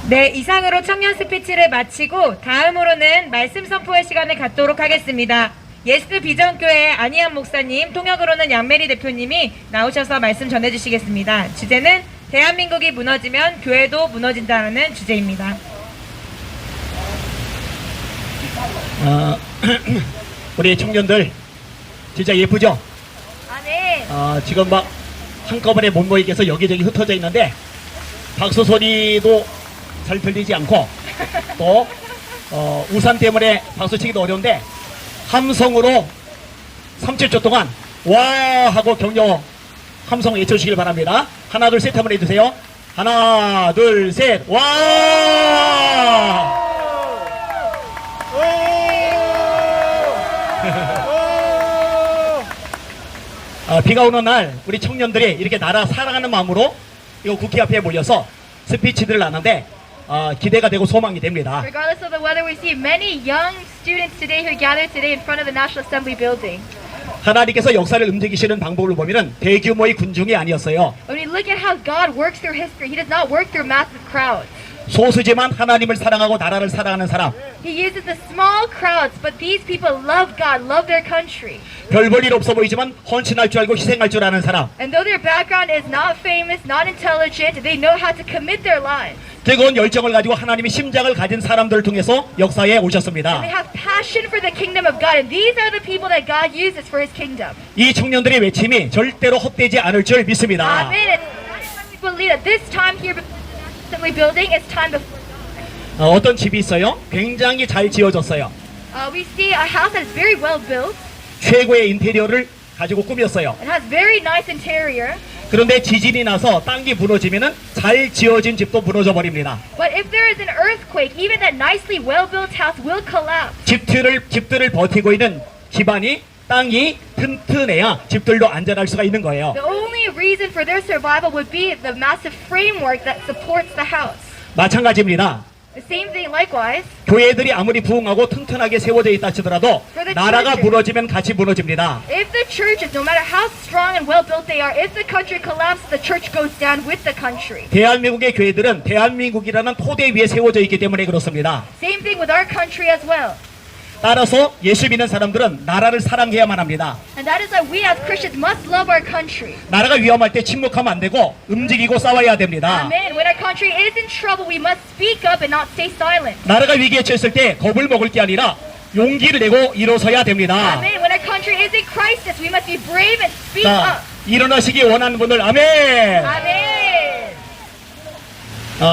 네, 이상으로 청년 스피치를 마치고 다음으로는 말씀 선포의 시간을 갖도록 하겠습니다. 예스 비전교회 안희한 목사님, 통역으로는 양메리 대표님이 나오셔서 말씀 전해주시겠습니다. 주제는 대한민국이 무너지면 교회도 무너진다는 주제입니다. 우리 청년들 진짜 예쁘죠? 네. 지금 막 한꺼번에 못 모이게 해서 여기저기 흩어져 있는데 박수 소리도 잘 들리지 않고 또 우산 때문에 박수 치기도 어려운데 함성으로 3-7초 동안 와 하고 격려 함성 외쳐주시길 바랍니다. 하나 둘 셋 한번 해주세요. 하나 둘 셋 와! 비가 오는 날 우리 청년들이 이렇게 나라 사랑하는 마음으로 이거 국회 앞에 몰려서 스피치들을 하는데 기대가 되고 소망이 됩니다. Regardless of the weather, we see many young students today who gathered today in front of the National Assembly building. 하나님께서 역사를 움직이시는 방법을 보면은 대규모의 군중이 아니었어요. When we look at how God works through history, He does not work through massive crowds. 소수지만 하나님을 사랑하고 나라를 사랑하는 사람. He uses the small crowds, but these people love God, love their country. 별 볼 일 없어 보이지만 헌신할 줄 알고 희생할 줄 아는 사람. And though their background is not famous, not intelligent, they know how to commit their lives. 뜨거운 열정을 가지고 하나님의 심장을 가진 사람들을 통해서 역사에 오셨습니다. They have passion for the kingdom of God, and these are the people that God uses for His kingdom. 이 청년들의 외침이 절대로 헛되지 않을 줄 믿습니다. Amen. And that's why we believe that this time here before the National Assembly building is time before. 어떤 집이 있어요? 굉장히 잘 지어졌어요. We see a house that is very well built. 최고의 인테리어를 가지고 꾸몄어요. It has very nice interior. 그런데 지진이 나서 땅이 무너지면은 잘 지어진 집도 무너져 버립니다. But if there is an earthquake, even that nicely well-built house will collapse. 집들을 버티고 있는 기반이 땅이 튼튼해야 집들도 안전할 수가 있는 거예요. The only reason for their survival would be the massive framework that supports the house. 마찬가지입니다. The same thing likewise. 교회들이 아무리 부흥하고 튼튼하게 세워져 있다 치더라도 나라가 무너지면 같이 무너집니다. If the churches, no matter how strong and well-built they are, if the country collapses, the church goes down with the country. 대한민국의 교회들은 대한민국이라는 토대 위에 세워져 있기 때문에 그렇습니다. Same thing with our country as well. 따라서 예수 믿는 사람들은 나라를 사랑해야만 합니다. And that is why we as Christians must love our country. 나라가 위험할 때 침묵하면 안 되고 움직이고 싸워야 됩니다. Amen. When our country is in trouble, we must speak up and not stay silent. 나라가 위기에 처했을 때 겁을 먹을 게 아니라 용기를 내고 일어서야 됩니다. Amen. When our country is in crisis, we must be brave and speak 자, up. 일어나시기 원하는 분들 아멘. Amen.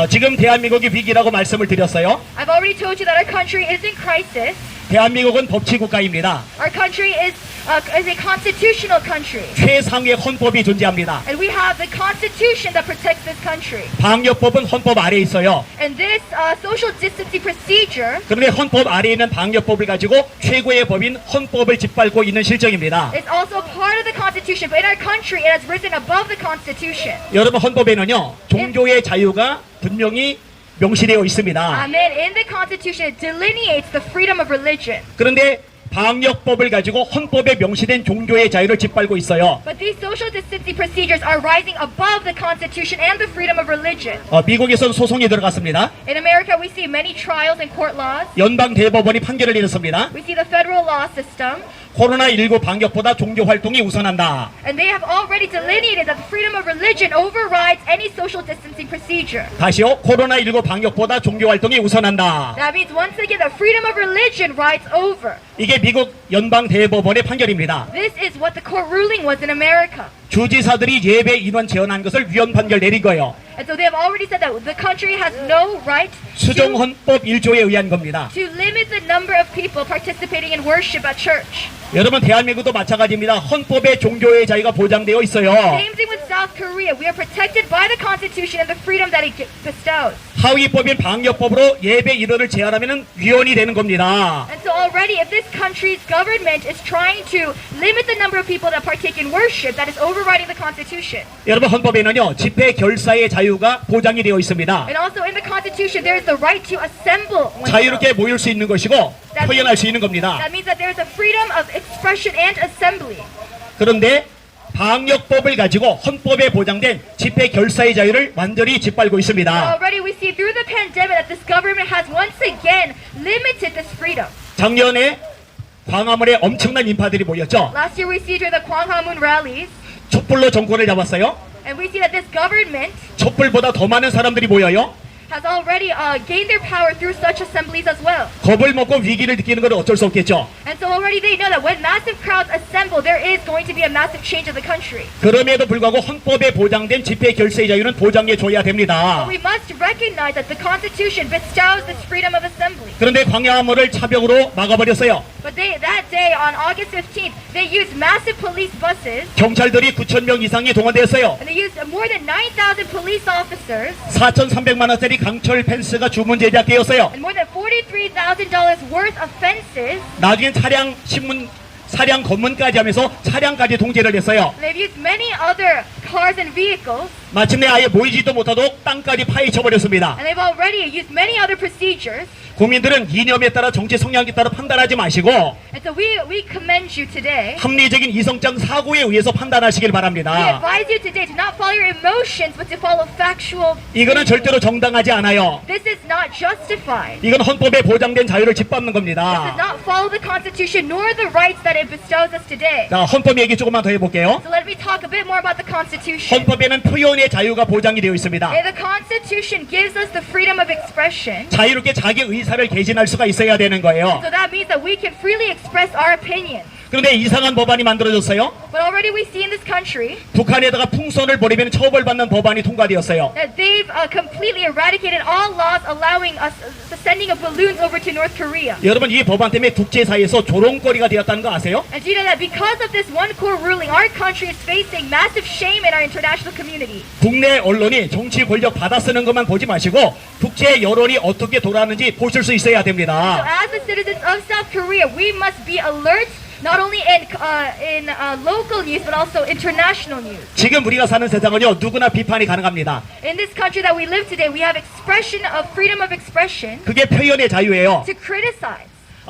지금 대한민국이 위기라고 말씀을 드렸어요. I've already told you that our country is in crisis. 대한민국은 법치국가입니다. Our country is a constitutional country. 최상위의 헌법이 존재합니다. And we have the constitution that protects this country. 방역법은 헌법 아래에 있어요. And this social distancing procedure 그런데 헌법 아래에 있는 방역법을 가지고 최고의 법인 헌법을 짓밟고 있는 실정입니다. is also part of the constitution. But in our country, it has risen above the constitution. 여러분 헌법에는요 종교의 자유가 분명히 명시되어 있습니다. Amen. In the constitution, it delineates the freedom of religion. 그런데 방역법을 가지고 헌법에 명시된 종교의 자유를 짓밟고 있어요. But these social distancing procedures are rising above the constitution and the freedom of religion. 미국에서는 소송이 들어갔습니다. In America, we see many trials and court laws. 연방 대법원이 판결을 내렸습니다. We see the federal law system. 코로나19 방역보다 종교 활동이 우선한다. And they have already delineated that the freedom of religion overrides any social distancing procedure. 다시요. 코로나19 방역보다 종교 활동이 우선한다. That means once again the freedom of religion rides over. 이게 미국 연방 대법원의 판결입니다. This is what the court ruling was in America. 주지사들이 예배 인원 제한한 것을 위헌 판결 내린 거예요. And so they have already said that the country has no right 수정 헌법 1조에 의한 겁니다. to limit the number of people participating in worship at church. 여러분 대한민국도 마찬가지입니다. 헌법에 종교의 자유가 보장되어 있어요. Same thing with South Korea. We are protected by the Constitution and the freedom that it bestows. 하위법인 방역법으로 예배 인원을 제한하면 위헌이 되는 겁니다. And so already if this country's government is trying to limit the number of people that partake in worship, that is overriding the Constitution. 여러분 헌법에는요 집회 결사의 자유가 보장이 되어 있습니다. And also in the Constitution there is the right to assemble oneself. 자유롭게 모일 수 있는 것이고 표현할 수 있는 겁니다. That means that there is a freedom of expression and assembly. 그런데 방역법을 가지고 헌법에 보장된 집회 결사의 자유를 완전히 짓밟고 있습니다. Already we see through the pandemic this government has once again limited this freedom. 작년에 광화문에 엄청난 인파들이 모였죠. Last year we see during the Gwanghwamun rallies, 촛불로 정권을 잡았어요. and we see that this government 촛불보다 더 많은 사람들이 모여요. has already gained their power through such assemblies as well. 겁을 먹고 위기를 느끼는 건 어쩔 수 없겠죠. And so already they know that when massive crowds assemble, there is going to be a massive change of the country. 그럼에도 불구하고 헌법에 보장된 집회 결세 자유는 보장해 줘야 됩니다. But we must recognize that the Constitution bestows this freedom of assembly. 그런데 광야문을 차벽으로 막아버렸어요. But that day, on August 15th, they used massive police buses, 경찰들이 9,000명 이상이 동원됐어요. and they used more than 9,000 police officers, 4,300만 원짜리 강철 펜스가 주문 제작되었어요. and more than $43,000 worth of fences. 나중엔 차량 검문까지 하면서 차량까지 통제를 했어요. They've used many other cars and vehicles, 마침내 아예 모이지도 못하도록 땅까지 파헤쳐버렸습니다. and they've already used many other procedures. 국민들은 이념에 따라 정치 성향에 따라 판단하지 마시고 And so we commend you today. 합리적인 이성적 사고에 의해서 판단하시길 We 바랍니다. advise you today to not follow your emotions, but to follow factual. 이거는 절대로 정당하지 않아요. This is not justified. 이건 헌법에 보장된 자유를 짓밟는 This 겁니다. does not follow the Constitution nor the rights that it bestows us today. 자, 헌법 얘기 조금만 더 해볼게요. So let me talk a bit more about the Constitution. 헌법에는 표현의 자유가 보장이 되어 있습니다. The Constitution gives us the freedom of expression. 자유롭게 자기 의사를 개진할 수가 있어야 되는 거예요. So that means that we can freely express our opinion. 그런데 이상한 법안이 만들어졌어요. But already we see in this country 북한에다가 풍선을 보내면 처벌받는 법안이 통과되었어요. that they've completely eradicated all laws allowing us the sending of balloons over to North Korea. 여러분 이 법안 때문에 국제사회에서 조롱거리가 되었다는 거 아세요? And do you know that because of this one core ruling, our country is facing massive shame in our international community? 국내 언론이 정치 권력 받아 쓰는 것만 보지 마시고 국제 여론이 어떻게 돌아가는지 보실 수 있어야 So 됩니다. as the citizens of South Korea, we must be alert not only in local news but also international news. 지금 우리가 사는 세상은요 누구나 비판이 가능합니다. In this country that we live today, we have expression of freedom of expression 그게 표현의 자유예요. to criticize.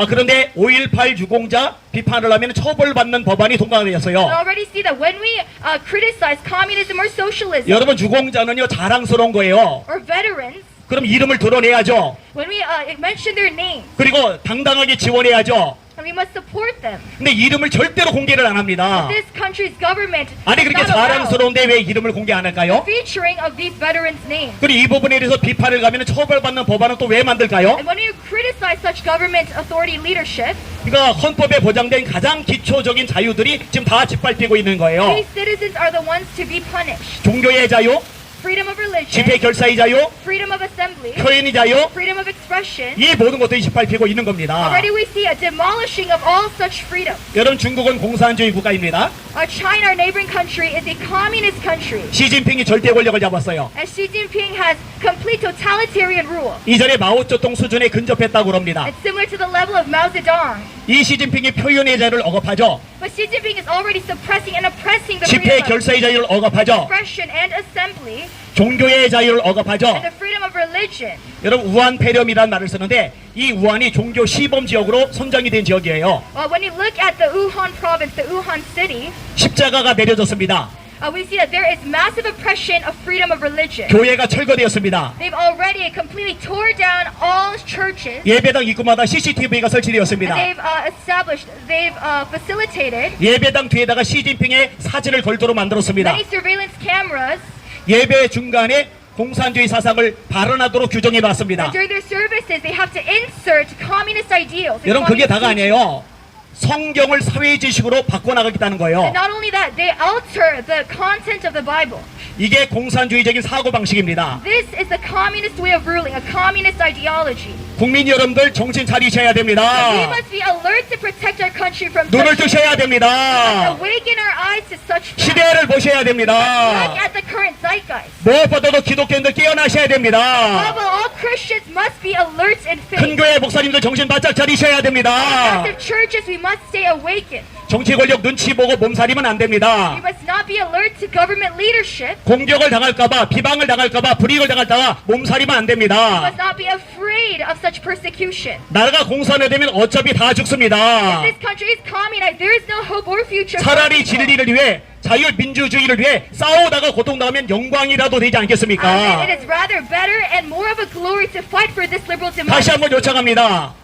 그런데 5.18 유공자 비판을 하면 처벌받는 법안이 We 통과되었어요. already see that when we criticize communism or socialism 여러분 유공자는요 자랑스러운 거예요. or veterans, 그럼 이름을 드러내야죠. when we mention their names, 그리고 당당하게 지원해야죠. and we must support them. 근데 이름을 절대로 공개를 안 합니다. This country's government 아니 does 그렇게 not allow 자랑스러운데 왜 이름을 공개 안 할까요? featuring of these veterans' names. 그리고 이 부분에 대해서 비판을 가면 처벌받는 법안은 또 왜 만들까요? And when you criticize such government authority leadership, 그러니까 헌법에 보장된 가장 기초적인 자유들이 지금 다 짓밟히고 있는 거예요. these citizens are the ones to be punished. 종교의 자유, Freedom of religion, 집회 결사의 자유, freedom of assembly, 표현의 자유, freedom of expression. 이 모든 것들이 짓밟히고 있는 겁니다. Already we see a demolishing of all such freedom. 여러분 중국은 공산주의 국가입니다. China, our neighboring country, is a communist country. 시진핑이 절대 권력을 잡았어요. And Xi Jinping has complete totalitarian rule. 이전에 마오쩌둥 수준에 근접했다고 합니다. It's similar to the level of Mao Zedong. 이 시진핑이 표현의 자유를 억압하죠. But Xi Jinping is already suppressing and oppressing the 집회 freedom of 결사의 자유를 억압하죠. expression and assembly 종교의 자유를 억압하죠. and the freedom of religion. 여러분 우한 폐렴이라는 말을 쓰는데 이 우한이 종교 시범 지역으로 선정이 된 지역이에요. When you look at the Wuhan province, the Wuhan city, 십자가가 내려졌습니다. we see that there is massive oppression of freedom of religion. 교회가 철거되었습니다. They've already completely tore down all churches. 예배당 입구마다 CCTV가 설치되었습니다. And they've facilitated 예배당 뒤에다가 시진핑의 사진을 걸도록 만들었습니다. many surveillance cameras. 예배 중간에 공산주의 사상을 발언하도록 규정해 놨습니다. And during their services, they have to insert communist ideals. and 여러분 그게 communist 다가 teachings. 아니에요. 성경을 사회 지식으로 바꿔나가겠다는 거예요. And not only that, they alter the content of the Bible. 이게 공산주의적인 사고방식입니다. This is the communist way of ruling, a communist ideology. 국민 여러분들 정신 차리셔야 We 됩니다. must be alert to protect our country from 눈을 such 뜨셔야 됩니다. awaken our eyes to such facts. 시대를 보셔야 됩니다. Look at the current zeitgeist. 무엇보다도 기독교인들 깨어나셔야 됩니다. Above all, Christians must be alert in 큰 faith. 교회 목사님들 정신 바짝 차리셔야 됩니다. As churches, we must stay awakened. 정치 권력 눈치 보고 몸살이면 안 됩니다. We must not be alert to government leadership. 공격을 당할까봐, 비방을 당할까봐, 불이익을 당할까봐 몸살이면 안 We 됩니다. must not be afraid of such persecution. 나라가 공산화되면 어차피 다 죽습니다. If this country is communist, there is no hope or future. 차라리 진리를 위해 자유민주주의를 위해 싸우다가 고통당하면 영광이라도 되지 And 않겠습니까? it is rather better and more of a glory to fight for this liberal 다시 democracy. 한번 요청합니다.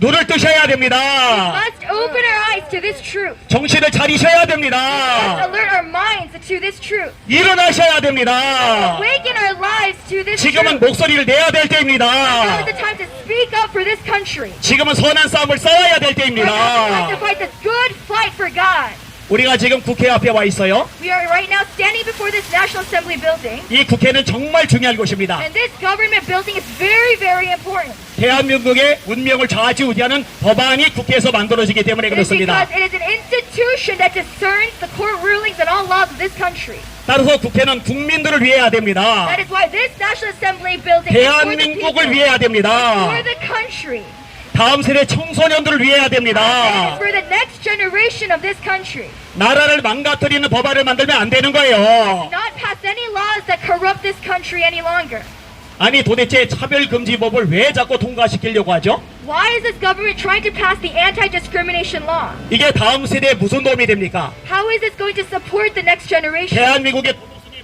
눈을 뜨셔야 됩니다. Must open our eyes to this truth. 정신을 차리셔야 Must 됩니다. alert our minds to this truth. 일어나셔야 됩니다. Awaken our lives to this 지금은 truth. 목소리를 내야 될 Now 때입니다. is the time to speak up for this country. 지금은 선한 싸움을 싸워야 될 Now is the time to 때입니다. fight this good fight for God. 우리가 지금 국회 앞에 와 있어요. We are right now standing before this National Assembly building. 이 국회는 정말 중요한 곳입니다. And this government building is very, very important. 대한민국의 운명을 좌지우지하는 법안이 국회에서 만들어지기 때문에 It is 그렇습니다. because it is an institution that discerns the court rulings and all laws of this country. 따라서 국회는 국민들을 위해야 됩니다. That is why this National Assembly building is for the people, 대한민국을 위해야 됩니다. for the country. 다음 세대 청소년들을 위해야 And it 됩니다. is for the next generation of this country. 나라를 망가뜨리는 법안을 만들면 안 되는 거예요. Not pass any laws that corrupt this country any longer. 아니 도대체 차별금지법을 왜 자꾸 통과시키려고 하죠? Why is this government trying to pass the anti-discrimination law? 이게 다음 세대에 무슨 도움이 됩니까? How is this going to support the next generation? 대한민국의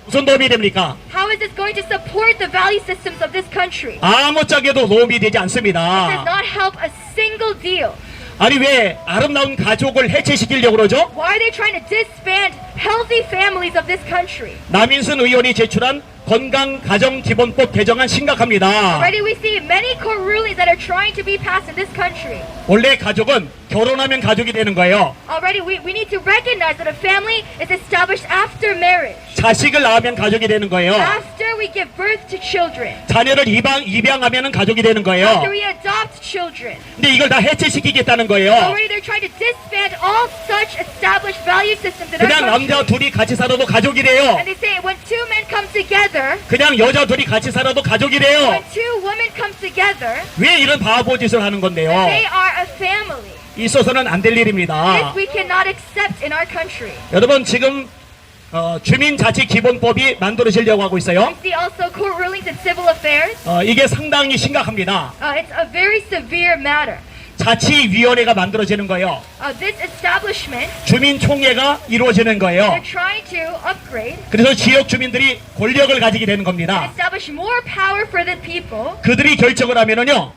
무슨 도움이 됩니까? How is this going to support the value systems of this country? 아무짝에도 도움이 되지 It does 않습니다. not help a single deal. 아니 왜 아름다운 가족을 해체시키려고 그러죠? Why are they trying to disband healthy families of this country? 남인순 의원이 제출한 건강가정기본법 개정안 심각합니다. Already we see many court rulings that are trying to be passed in this country. 원래 가족은 결혼하면 가족이 되는 거예요. Already we need to recognize that a family is established after marriage. 자식을 낳으면 가족이 되는 거예요. After we give birth to children. 자녀를 입양하면 가족이 되는 거예요. After we adopt children. 근데 이걸 다 해체시키겠다는 거예요. Already they're trying to disband all such established value systems in our 그냥 남자 country. 둘이 같이 살아도 가족이 돼요. And they say when two men come together, 그냥 여자 둘이 같이 살아도 가족이 돼요. when two women come together, 왜 이런 바보 짓을 하는 건데요? they are a family. 있어서는 안 될 일입니다. This we cannot accept in our country. 여러분 지금 주민자치기본법이 만들어지려고 하고 있어요. We see also court rulings in civil affairs. 이게 상당히 심각합니다. It's a very severe matter. 자치위원회가 만들어지는 거예요. This establishment, 주민총회가 이루어지는 거예요. they're trying to upgrade, 그래서 지역 주민들이 권력을 가지게 되는 겁니다. establish more power for the people, 그들이 결정을 하면은요,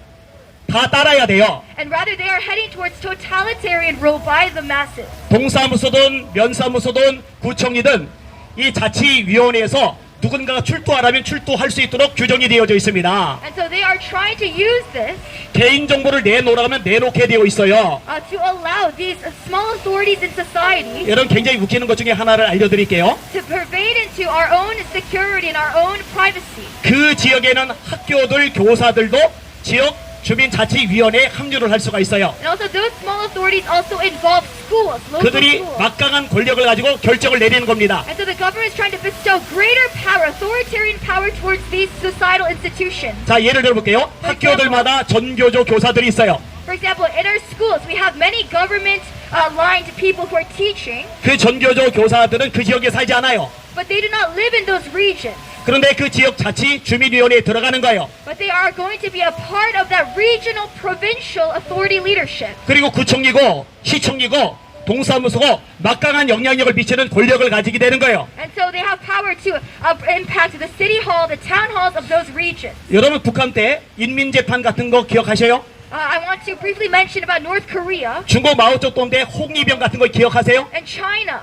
다 따라야 돼요. and rather they are heading towards totalitarian rule by the masses. 동사무소든 면사무소든 구청이든 이 자치위원회에서 누군가가 출두하라면 출두할 수 있도록 규정이 되어져 있습니다. And so they are trying to use this 개인정보를 내놓으라면 내놓게 되어 있어요. to allow these small authorities in society 여러분 굉장히 웃기는 것 중에 하나를 알려드릴게요. to pervade into our own security and our own privacy. 그 지역에는 학교들, 교사들도 지역 주민자치위원회에 합류를 할 수가 있어요. And also those small authorities also involve schools, local 그들이 schools. 막강한 권력을 가지고 결정을 내리는 겁니다. And so the government is trying to bestow greater power, authoritarian power towards these societal institutions. 자, 예를 들어볼게요. 학교들마다 전교조 교사들이 있어요. For example, in our schools, we have many government aligned people who are teaching, 그 전교조 교사들은 그 지역에 살지 않아요. but they do not live in those regions. 그런데 그 지역 자치 주민위원회에 들어가는 거예요. But they are going to be a part of that regional provincial authority leadership. 그리고 구청이고 시청이고 동사무소고 막강한 영향력을 미치는 권력을 가지게 되는 거예요. And so they have power to impact the city hall, the town halls of those regions. 여러분 북한 때 인민재판 같은 거 기억하세요? I want to briefly mention about North Korea 중국 마오쩌둥 때 홍위병 같은 거 기억하세요? and China.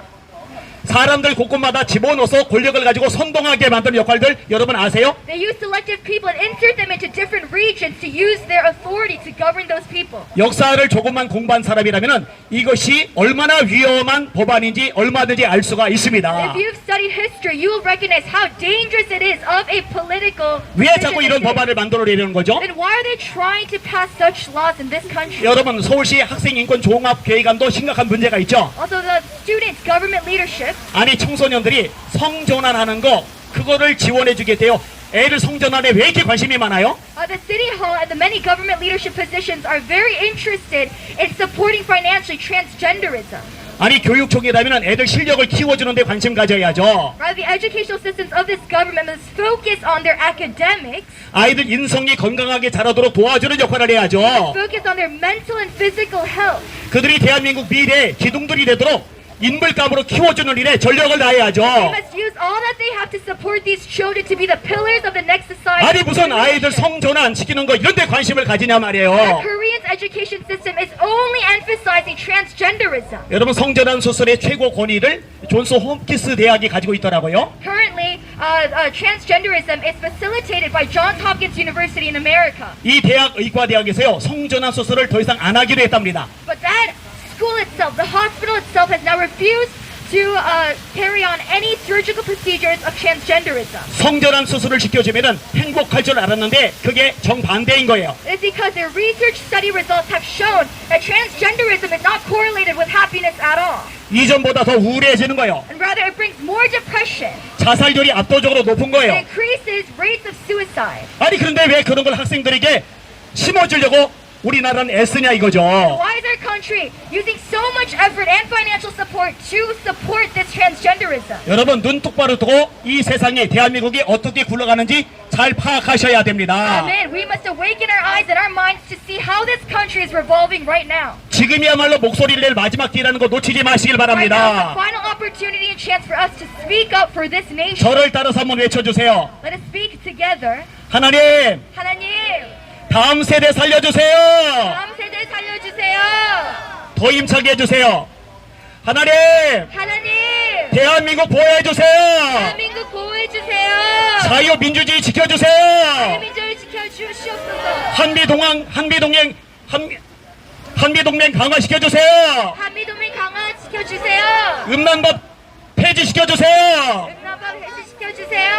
사람들 곳곳마다 집어넣어서 권력을 가지고 선동하게 만드는 역할들 여러분 아세요? They use selective people and insert them into different regions to use their authority to govern those people. 역사를 조금만 공부한 사람이라면 이것이 얼마나 위험한 법안인지 얼마든지 알 수가 있습니다. If you've studied history, you will recognize how dangerous it is of a political 왜 자꾸 이런 decision. 법안을 만들어내려는 거죠? Then why are they trying to pass such laws in this country? 여러분 서울시 학생인권종합계획안도 심각한 문제가 있죠. Also, the students' government leadership. 아니 청소년들이 성전환하는 거 그거를 지원해 주겠대요. 애들 성전환에 왜 이렇게 관심이 많아요? The city hall and the many government leadership positions are very interested in supporting financially transgenderism. 아니 교육청이라면 애들 실력을 키워주는 데 관심 가져야죠. Rather, the educational systems of this government must focus on their academics, 아이들 인성이 건강하게 자라도록 도와주는 역할을 해야죠. focus on their mental and physical health. 그들이 대한민국 미래의 기둥들이 되도록 인물감으로 키워주는 일에 전력을 다해야죠. They must use all that they have to support these children to be the pillars of the next society. 아니 무슨 아이들 성전환 시키는 거 이런 데 관심을 가지냐 The 말이에요. Korean's education system is only emphasizing transgenderism. 여러분 성전환 수술의 최고 권위를 존스 홈키스 대학이 가지고 있더라고요. Currently, transgenderism is facilitated by Johns Hopkins University in America. 이 대학 의과대학에서요 성전환 수술을 더 이상 안 하기로 했답니다. But that school itself, the hospital itself, has now refused to carry on any surgical procedures of transgenderism. 성전환 수술을 시켜주면은 행복할 줄 알았는데 그게 정반대인 거예요. It's because their research study results have shown that transgenderism is not correlated with happiness at all. 이전보다 더 우울해지는 거예요. And rather, it brings more depression. 자살률이 압도적으로 높은 거예요. It increases rates of suicide. 아니 그런데 왜 그런 걸 학생들에게 심어주려고 우리나라는 애쓰냐 이거죠. Why is our country using so much effort and financial support to support this transgenderism? 여러분 눈 똑바로 뜨고 이 세상에 대한민국이 어떻게 굴러가는지 잘 파악하셔야 됩니다. Amen. We must awaken our eyes and our minds to see how this country is revolving right now. 지금이야말로 목소리를 낼 마지막 기회라는 거 놓치지 마시길 Right now is the 바랍니다. final opportunity and chance for us to speak up for this nation. 저를 따라서 한번 외쳐주세요. Let us speak together. 하나님 하나님, 다음 세대 살려주세요. 다음 세대 살려주세요. 더 힘차게 해주세요. 하나님 하나님, 대한민국 보호해주세요. 대한민국 보호해주세요. 자유민주주의 지켜주세요. 민주를 지켜주시옵소서. 한미동맹 강화시켜주세요. 한미동맹 강화시켜주세요. 음란법 폐지시켜주세요. 음란법 해제시켜주세요.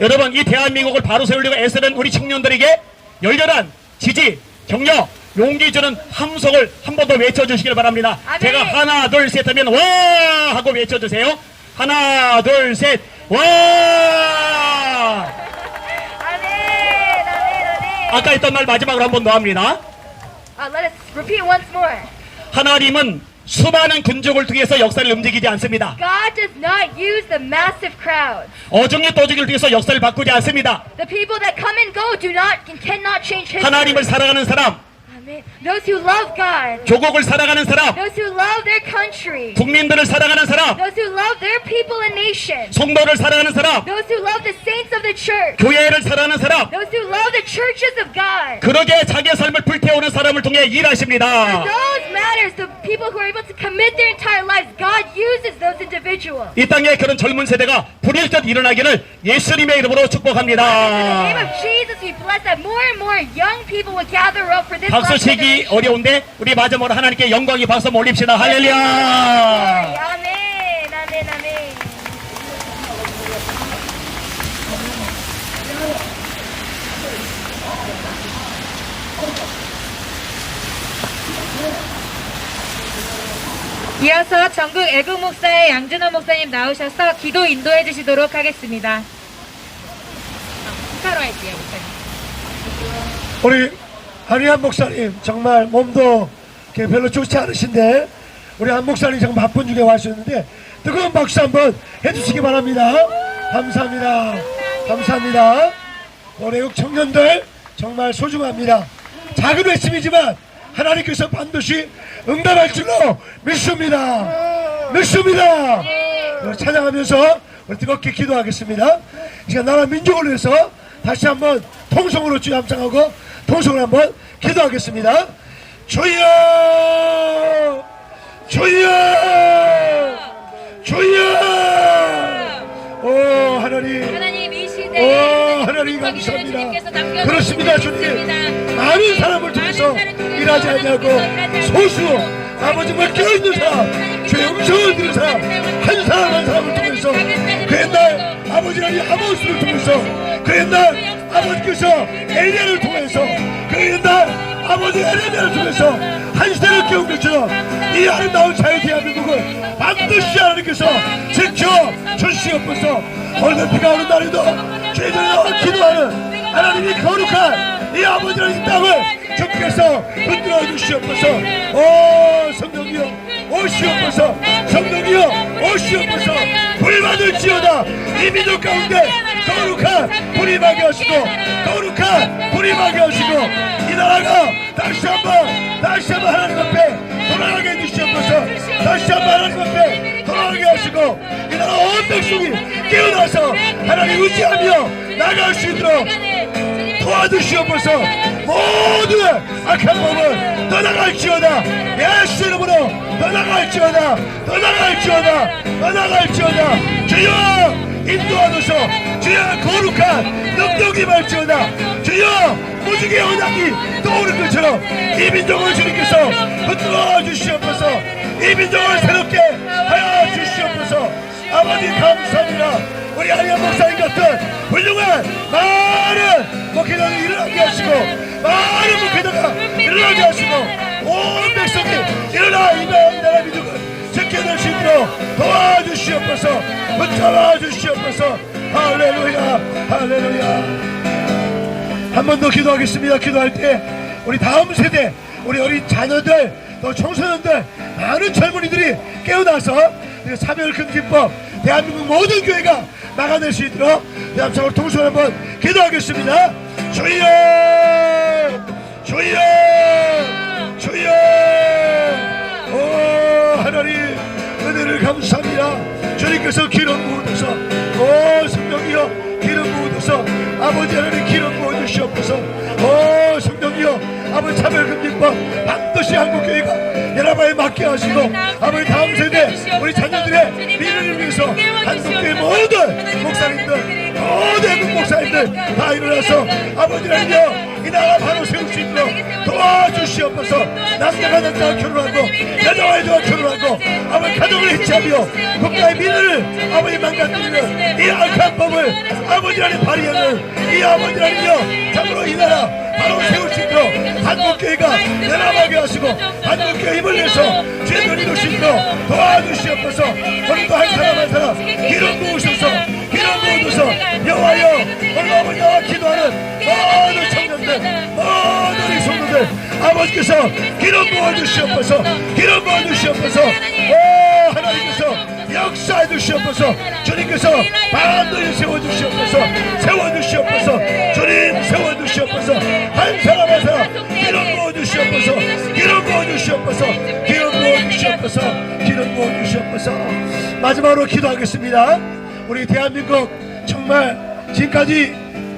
여러분 이 대한민국을 바로 세우려고 애쓰는 우리 청년들에게 열렬한 지지, 격려, 용기 주는 함성을 한 번 더 외쳐주시길 바랍니다. 아멘. 제가 하나 둘 셋 하면 와 하고 외쳐주세요. 하나 둘 셋 와. 아멘, 아멘. 아까 했던 말 마지막으로 한 번 더 합니다. Let us repeat once more. 하나님은 수많은 군족을 통해서 역사를 움직이지 않습니다. God does not use the massive crowds. 어중이 떠주기를 통해서 역사를 바꾸지 않습니다. The people that come and go do not and cannot change history. 하나님을 사랑하는 사람, Amen. Those who love God, 조국을 사랑하는 사람, those who love their country, 국민들을 사랑하는 사람, those who love their people and nation, 성도를 사랑하는 사람, those who love the saints of the church, 교회를 사랑하는 사람, those who love the churches of God. 그러게 자기의 삶을 불태우는 사람을 통해 일하십니다. Those matters, the people who are able to commit their entire lives, God uses those individuals. 이 땅에 그런 젊은 세대가 불일듯 일어나기를 예수님의 이름으로 In the name 축복합니다. of Jesus, we bless that more and more young people will gather up for this 박수 last 치기 generation. 어려운데 우리 마지막으로 하나님께 영광이 박수 한번 올립시다. 할렐루야. 아멘, 아멘, 아멘. 이어서 전국 애국 목사의 양준호 목사님 나오셔서 기도 인도해 주시도록 하겠습니다. 스타로 할게요, 목사님. 우리 한의한 목사님 정말 몸도 이렇게 별로 좋지 않으신데 우리 한 목사님 정말 바쁜 중에 와주셨는데 뜨거운 박수 한번 해주시기 바랍니다. 감사합니다. 감사합니다. 우리 애국 청년들 정말 소중합니다. 작은 외침이지만 하나님께서 반드시 응답할 줄로 믿습니다. 믿습니다. 찬양하면서 우리 뜨겁게 기도하겠습니다. 이 시간 나라 민족을 위해서 다시 한번 통성으로 주여 함성하고 통성으로 한번 기도하겠습니다. 주여, 주여, 주여. 오 하나님, 하나님 이 오 시대에 하나님 주님께서 감사합니다. 남겨주신 그렇습니다 주님. 많은 사람을 통해서 일하지 않냐고 소수 아버지 맡겨 있는 사람, 주의 음성을 들은 사람, 한 사람 한 사람을 통해서 그 옛날 아버지 하나님 아모스를 통해서 그 옛날 아버지께서 엘리야를 통해서 그 옛날 아버지 에레미야를 통해서 한 시대를 깨운 것처럼 이 아름다운 자유 대한민국을 반드시 하나님께서 지켜 주시옵소서. 오늘 비가 오는 날에도 죄전에 기도하는 하나님이 거룩한 이 아버지 하나님 땅을 주께서 흔들어 주시옵소서. 오 성령이여 오시옵소서. 성령이여 오시옵소서. 불 받을지어다. 이 민족 가운데 거룩한 불이 임하게 하시고 거룩한 불이 임하게 하시고 이 나라가 다시 한번 하나님 앞에 돌아가게 해주시옵소서. 다시 한번 하나님 앞에 돌아가게 하시고 이 나라 온 백성이 깨어나서 하나님 의지하며 나갈 수 있도록 도와주시옵소서. 모든 악한 법을 떠나갈지어다. 예수 이름으로 떠나갈지어다. 떠나갈지어다. 떠나갈지어다. 주여 인도하소서. 주여 거룩한 능력이 말지어다. 주여 무지개 언약이 떠오른 것처럼 이 민족을 주님께서 흔들어 주시옵소서. 이 민족을 새롭게 하여 주시옵소서. 아버지 감사합니다. 우리 안희연 목사님 같은 훌륭한 많은 목회자를 일어나게 하시고 많은 목회자가 일어나게 하시고 온 백성이 일어나 이 나라 민족을 지켜낼 수 있도록 도와주시옵소서. 붙잡아 주시옵소서. 할렐루야 할렐루야. 한 번 더 기도하겠습니다. 기도할 때 우리 다음 세대 우리 어린 자녀들 또 청소년들 많은 젊은이들이 깨어나서 사별금지법 대한민국 모든 교회가 막아낼 수 있도록 대한민국으로 통솔 한번 기도하겠습니다. 주여 주여 주여. 오 하나님 은혜를 감사합니다. 주님께서 기름 부으소서. 오 성령이여 기름 부으소서. 아버지 하나님 기름 부어주시옵소서. 오 성령이여 아버지 차별금지법 반드시 한국교회가 연합하에 맡게 하시고 아버지 다음 세대 우리 자녀들의 미래를 위해서 한국교회 모든 목사님들 모든 목사님들 다 일어나서 아버지 하나님여 이 나라 바로 세울 수 있도록 도와주시옵소서. 남자가 남자와 결혼하고 여자와 여자와 결혼하고 아버지 가정을 해체하며 국가의 미래를 아버지 망가뜨리는 이 악한 법을 아버지 하나님 발휘하는 이 아버지 하나님여 참으로 이 나라 바로 세울 수 있도록 한국교회가 연합하게 하시고 한국교회 힘을 내서 주의 눈이 이룰 수 있도록 도와주시옵소서. 오늘도 한 사람 한 사람 기름 부으셔서 기름 부어주셔서 여호와여 오늘 아버지와 기도하는 모든 청년들 모든 이 성도들 아버지께서 기름 부어주시옵소서. 기름 부어주시옵소서. 오 하나님께서 역사해 주시옵소서. 주님께서 반드시 세워주시옵소서. 세워주시옵소서. 주님 세워주시옵소서. 한 사람 한 사람 기름 부어주시옵소서. 기름 부어주시옵소서. 기름 부어주시옵소서. 기름 부어주시옵소서. 마지막으로 기도하겠습니다. 우리 대한민국 정말 지금까지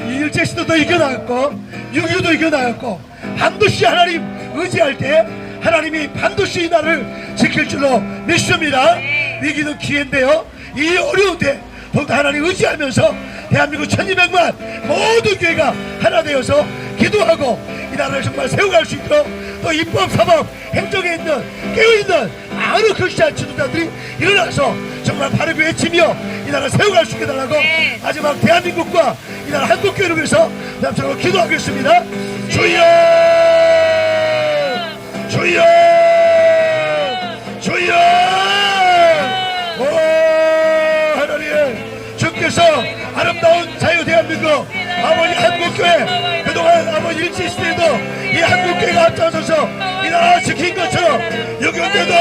일제시대도 이겨나갔고 6.25도 이겨나갔고 반드시 하나님 의지할 때 하나님이 반드시 이 나라를 지킬 줄로 믿습니다. 위기는 기회인데요. 이 어려운 때 더욱더 하나님 의지하면서 대한민국 1200만 모든 교회가 하나 되어서 기도하고 이 나라를 정말 세워갈 수 있도록 또 입법, 사법, 행정에 있는 깨어있는 많은 크리스찬 지도자들이 일어나서 정말 바르게 외치며 이 나라를 세워갈 수 있게 달라고 마지막 대한민국과 이 나라 한국교회를 위해서 남처럼 기도하겠습니다. 주여 주여 주여. 오 하나님 주께서 아름다운 자유 대한민국 아버지 한국교회 그동안 아버지 일제시대에도 이 한국교회가 앞장서서 이 나라 지킨 것처럼 6.25 때도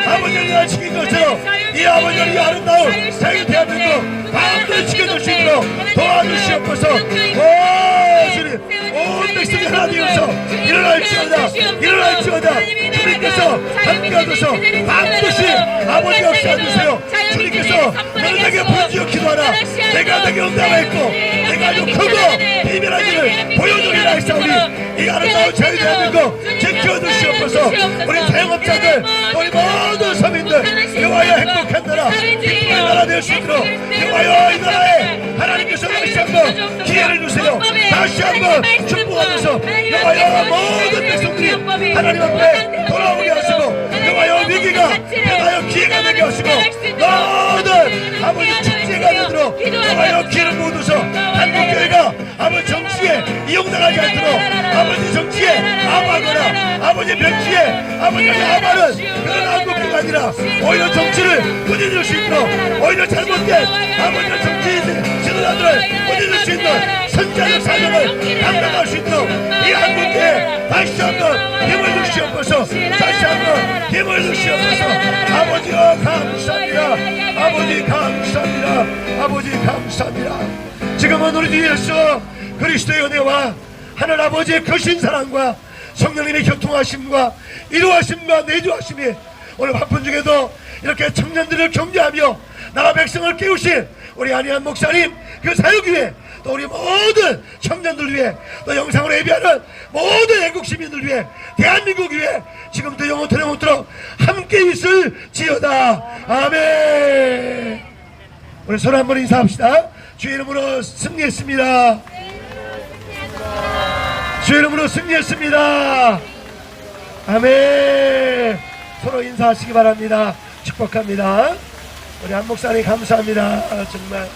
아버지를 나라 지킨 것처럼 이 아버지를 이 아름다운 자유 대한민국 반드시 지켜줄 수 있도록 도와주시옵소서. 오 주님 온 백성이 하나 되어서 일어날지어다 일어날지어다. 주님께서 함께하셔서 반드시 아버지 역사해주세요. 주님께서 너는 내게 부르짖어 기도하라. 내가 내게 응답하였고 내가 아주 크고 비밀한 일을 보여주리라 했사오니 이 아름다운 자유 대한민국 지켜주시옵소서. 우리 자영업자들 우리 모든 서민들 여호와여 행복한 나라 기쁨의 나라 될 수 있도록 여호와여 이 나라에 하나님께서 다시 한번 기회를 주세요. 다시 한번 축복하셔서 여호와여 모든 백성들이 하나님 앞에 돌아오게 하시고 여호와여 위기가 여호와여 기회가 되게 하시고 모든 아버지 축제가 되도록 여호와여 기름 부어주셔서 한국교회가 아버지 정치에 이용당하지 않도록 아버지 정치에 암하거나 아버지 정치에 아버지 암하는 그런 한국교회가 아니라 오히려 정치를 꾸짖을 수 있도록 오히려 잘못된 아버지 정치 지도자들을 꾸짖을 수 있는 선자적 사명을 감당할 수 있도록 이 한국교회 다시 한번 힘을 주시옵소서. 다시 한번 힘을 주시옵소서. 아버지여 감사합니다. 아버지 감사합니다. 아버지 감사합니다. 지금은 우리 주 예수 그리스도의 은혜와 하늘 아버지의 크신 사랑과 성령님의 교통하심과 이루하심과 내주하심이 오늘 바쁜 중에도 이렇게 청년들을 격려하며 나라 백성을 깨우신 우리 안희한 목사님 그 사역 위에 또 우리 모든 청년들 위해 또 영상으로 예배하는 모든 애국 시민들 위해 대한민국 위해 지금부터 영원토록 함께 있을지어다. 아멘. 우리 서로 한번 인사합시다. 주의 이름으로 승리했습니다. 주의 이름으로 승리했습니다. 아멘. 서로 인사하시기 바랍니다. 축복합니다. 우리 한 목사님 감사합니다. 정말.